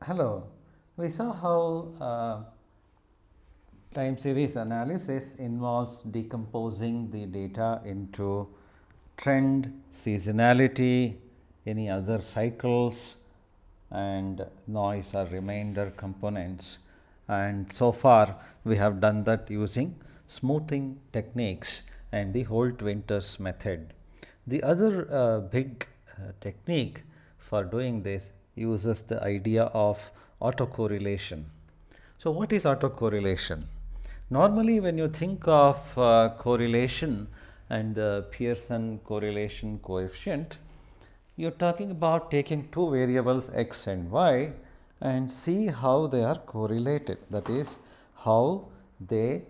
Hello. We saw how time series analysis involves decomposing the data into trend, seasonality, any other cycles, and noise or remainder components. And so far, we have done that using smoothing techniques and the Holt-Winters method. The other big technique for doing this uses the idea of autocorrelation. So, what is autocorrelation? Normally, when you think of correlation and the Pearson correlation coefficient, you're talking about taking two variables x and y and see how they are correlated. That is, how they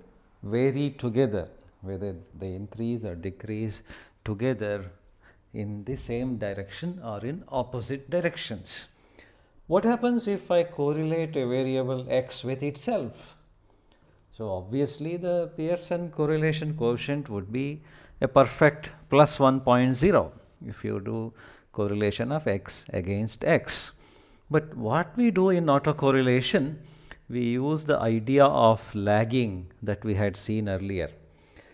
vary together, whether they increase or decrease together in the same direction or in opposite directions. What happens if I correlate a variable x with itself? So, obviously, the Pearson correlation coefficient would be a perfect plus 1.0 if you do correlation of x against x. But what we do in autocorrelation, we use the idea of lagging that we had seen earlier.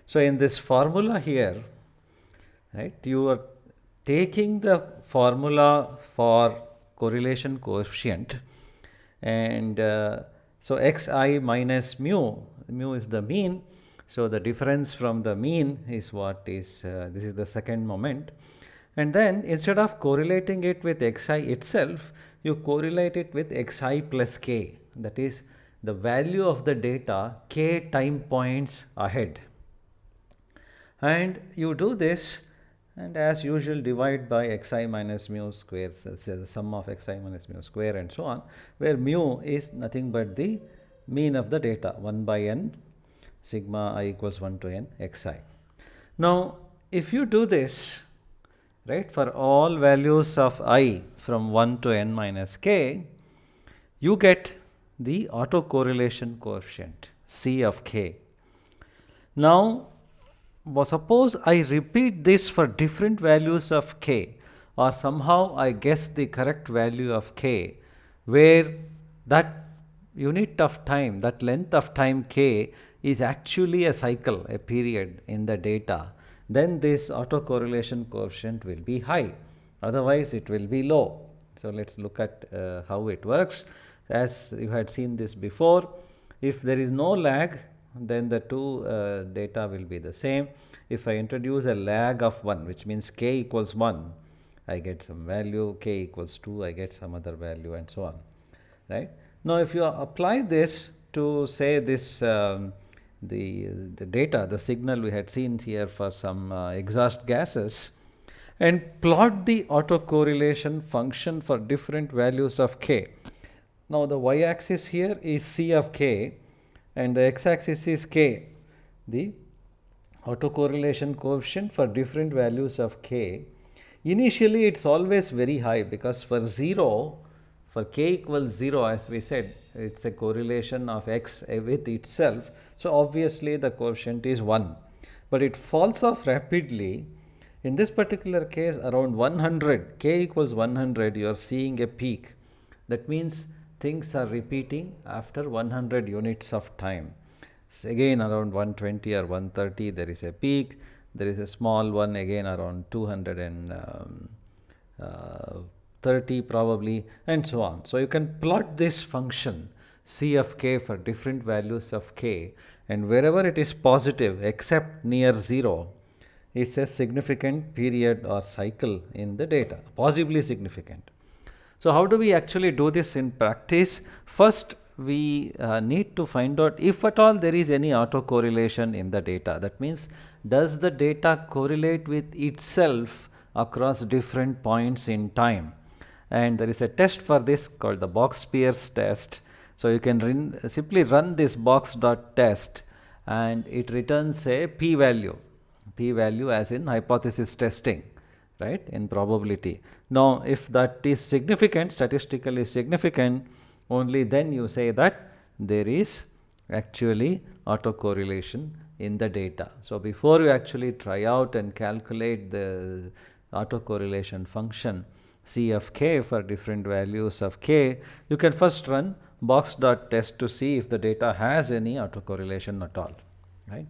So, in this formula here, right, you are taking the formula for correlation coefficient and so xi minus mu is the mean, so the difference from the mean is what is this is the second moment, and then instead of correlating it with xi itself, you correlate it with xi plus k, that is the value of the data k time points ahead, and you do this and as usual divide by xi minus mu square, so the sum of xi minus mu square and so on, where mu is nothing but the mean of the data 1 by n sigma I equals 1 to n xi. Now, if you do this, right, for all values of I from 1 to n minus k, you get the autocorrelation coefficient C of k. Now, suppose I repeat this for different values of k, or somehow I guess the correct value of k, where that unit of time, that length of time k is actually a cycle, a period in the data, then this autocorrelation coefficient will be high, otherwise it will be low. So, let us look at how it works. As you had seen this before, if there is no lag, then the two data will be the same. If I introduce a lag of 1, which means k equals 1, I get some value, k equals 2, I get some other value, and so on, right. Now, if you apply this to say this the data, the signal we had seen here for some exhaust gases, and plot the autocorrelation function for different values of k. Now, the y axis here is C of k and the x axis is k, the autocorrelation coefficient for different values of k. Initially, it is always very high because for 0, for k equals 0, as we said, it is a correlation of x with itself. So, obviously, the coefficient is 1, but it falls off rapidly. In this particular case, around 100, k equals 100, you are seeing a peak. That means things are repeating after 100 units of time. So again around 120 or 130 there is a peak, there is a small one again around 230 probably, and so on. So you can plot this function C of k for different values of k, and wherever it is positive except near 0, it is a significant period or cycle in the data, possibly significant. So, how do we actually do this in practice? First, we need to find out if at all there is any autocorrelation in the data. That means, does the data correlate with itself across different points in time? And there is a test for this called the Box-Pierce test. So, you can simply run this box.test and it returns a p-value as in hypothesis testing, right, in probability. Now, if that is significant, statistically significant, only then you say that there is actually autocorrelation in the data. So, before you actually try out and calculate the autocorrelation function, C of k for different values of k, you can first run box.test to see if the data has any autocorrelation at all, right.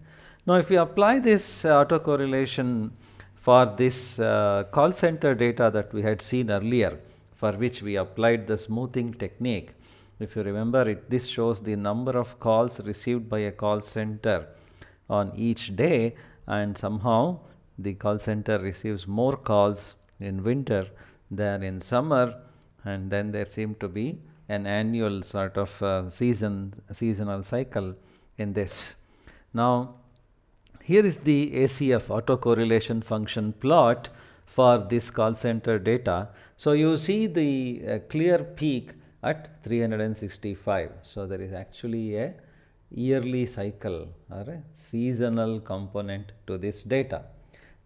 Now, if we apply this autocorrelation for this call center data that we had seen earlier, for which we applied the smoothing technique, if you remember it, this shows the number of calls received by a call center on each day, and somehow the call center receives more calls in winter than in summer, and then there seemed to be an annual sort of seasonal cycle in this. Now, here is the ACF autocorrelation function plot for this call center data. So, you see the clear peak at 365. So, there is actually a yearly cycle or a seasonal component to this data.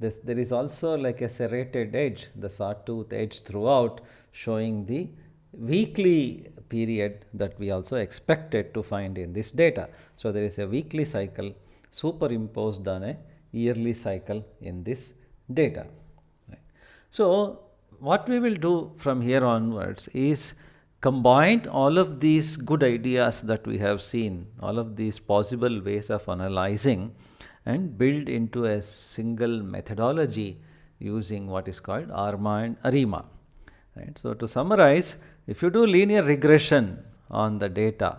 There is also like a serrated edge, the sawtooth edge throughout, showing the weekly period that we also expected to find in this data. So, there is a weekly cycle superimposed on a yearly cycle in this data. Right. So, what we will do from here onwards is combine all of these good ideas that we have seen, all of these possible ways of analyzing, and build into a single methodology using what is called ARMA and ARIMA. Right. So, to summarize, if you do linear regression on the data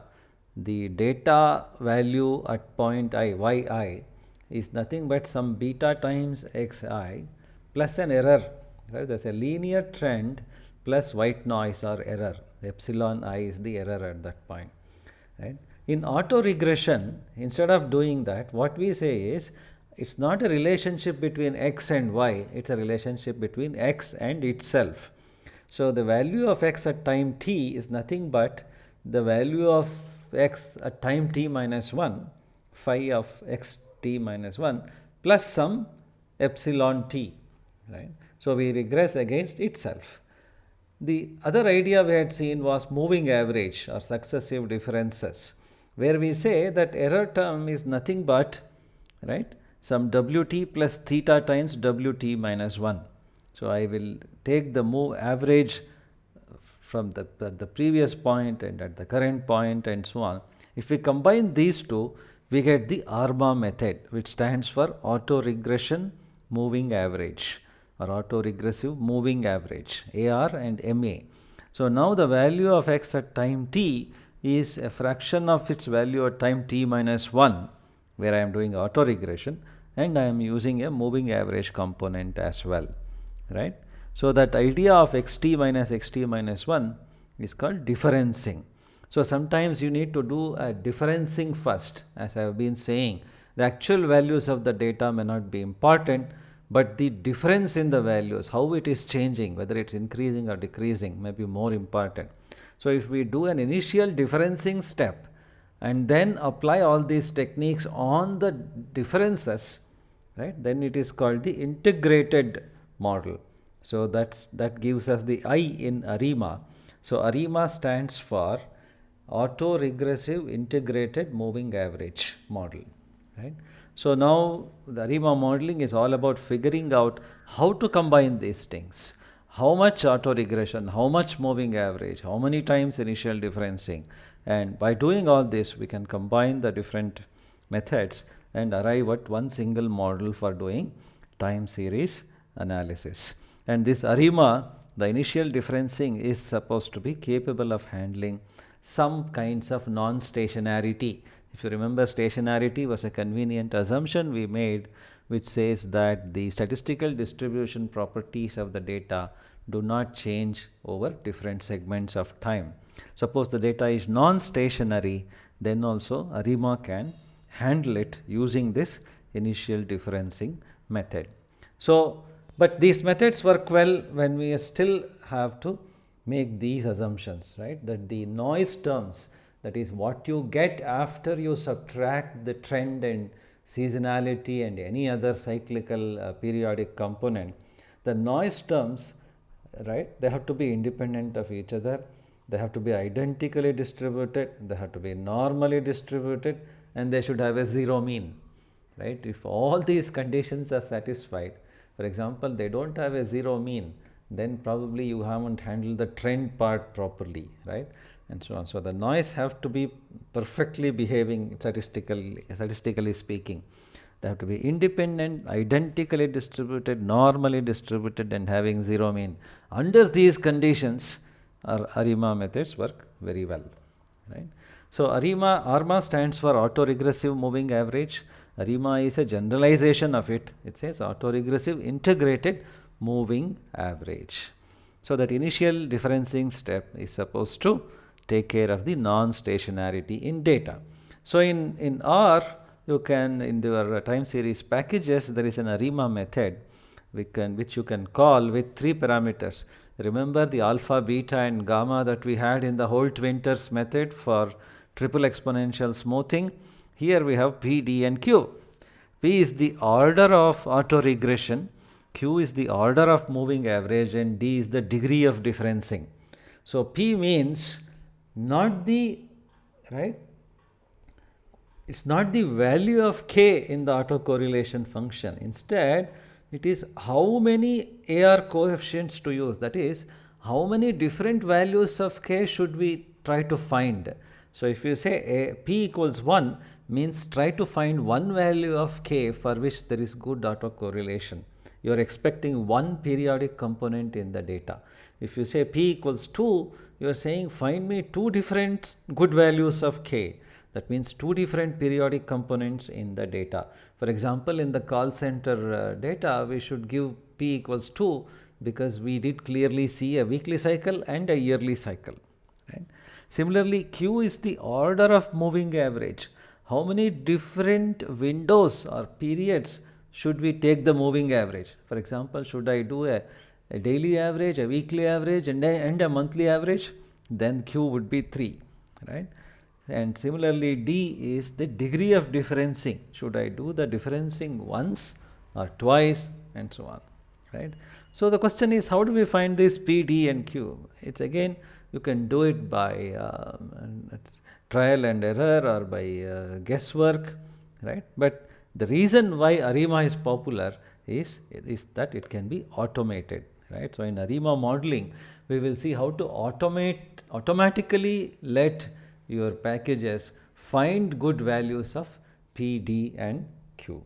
value at point I, yi, is nothing but some beta times xi plus an error. Right? There is a linear trend plus white noise or error. Epsilon I is the error at that point. Right? In auto regression, instead of doing that, what we say is it's not a relationship between x and y, it's a relationship between x and itself. So, the value of x at time t is nothing but the value of x at time t minus 1, phi of x t minus 1 plus some epsilon t, right. So, we regress against itself. The other idea we had seen was moving average or successive differences, where we say that error term is nothing but, right, some wt plus theta times wt minus 1. So, I will take the move average from the previous point and at the current point and so on. If we combine these two, we get the ARMA method, which stands for auto regression moving average or auto regressive moving average, AR and MA. So, now the value of x at time t is a fraction of its value at time t minus 1, where I am doing auto regression, and I am using a moving average component as well, right. So, that idea of xt minus 1 is called differencing. So, sometimes you need to do a differencing first, as I have been saying. The actual values of the data may not be important, but the difference in the values, how it is changing, whether it is increasing or decreasing, may be more important. So, if we do an initial differencing step and then apply all these techniques on the differences, right, then it is called the integrated model. So, that gives us the I in ARIMA. So, ARIMA stands for auto regressive integrated moving average model, right. So, now the ARIMA modeling is all about figuring out how to combine these things, how much auto regression, how much moving average, how many times initial differencing, and by doing all this we can combine the different methods and arrive at one single model for doing time series analysis. And this ARIMA, the initial differencing, is supposed to be capable of handling some kinds of non-stationarity. If you remember, stationarity was a convenient assumption we made, which says that the statistical distribution properties of the data do not change over different segments of time. Suppose the data is non-stationary, then also ARIMA can handle it using this initial differencing method. So, but these methods work well when we still have to make these assumptions, right, that the noise terms, that is what you get after you subtract the trend and seasonality and any other cyclical periodic component, the noise terms, right, they have to be independent of each other, they have to be identically distributed, they have to be normally distributed, and they should have a zero mean, right. If all these conditions are satisfied, for example, they do not have a zero mean, then probably you haven't handled the trend part properly, right? And so on. So the noise have to be perfectly behaving statistically speaking. They have to be independent, identically distributed, normally distributed, and having zero mean. Under these conditions, our ARIMA methods work very well, right? So ARMA stands for autoregressive moving average. ARIMA is a generalization of it. It says autoregressive integrated moving average. So that initial differencing step is supposed to take care of the non-stationarity in data. So in R, you can, in your time series packages, there is an ARIMA method which you can call with 3 parameters. Remember the alpha, beta and gamma that we had in the Holt-Winters method for triple exponential smoothing. Here we have P, D and Q. P is the order of autoregression, Q is the order of moving average, and D is the degree of differencing. So P means not the, right, it's not the value of k in the autocorrelation function. Instead, it is how many AR coefficients to use. That is, how many different values of k should we try to find. So if you say p equals 1, means try to find one value of k for which there is good autocorrelation. You are expecting one periodic component in the data. If you say p equals 2, you are saying find me 2 different good values of k. That means 2 different periodic components in the data. For example, in the call center data, we should give p equals 2 because we did clearly see a weekly cycle and a yearly cycle. Right? Similarly, q is the order of moving average. How many different windows or periods should we take the moving average? For example, should I do a daily average, a weekly average and a monthly average? Then q would be 3, right? And similarly, D is the degree of differencing. Should I do the differencing once or twice and so on, right? So the question is, how do we find this P, D and Q? It's again, you can do it by trial and error or by guesswork, right? But the reason why ARIMA is popular is that it can be automated, right? So in ARIMA modeling, we will see how to automatically let your packages find good values of P, D and Q.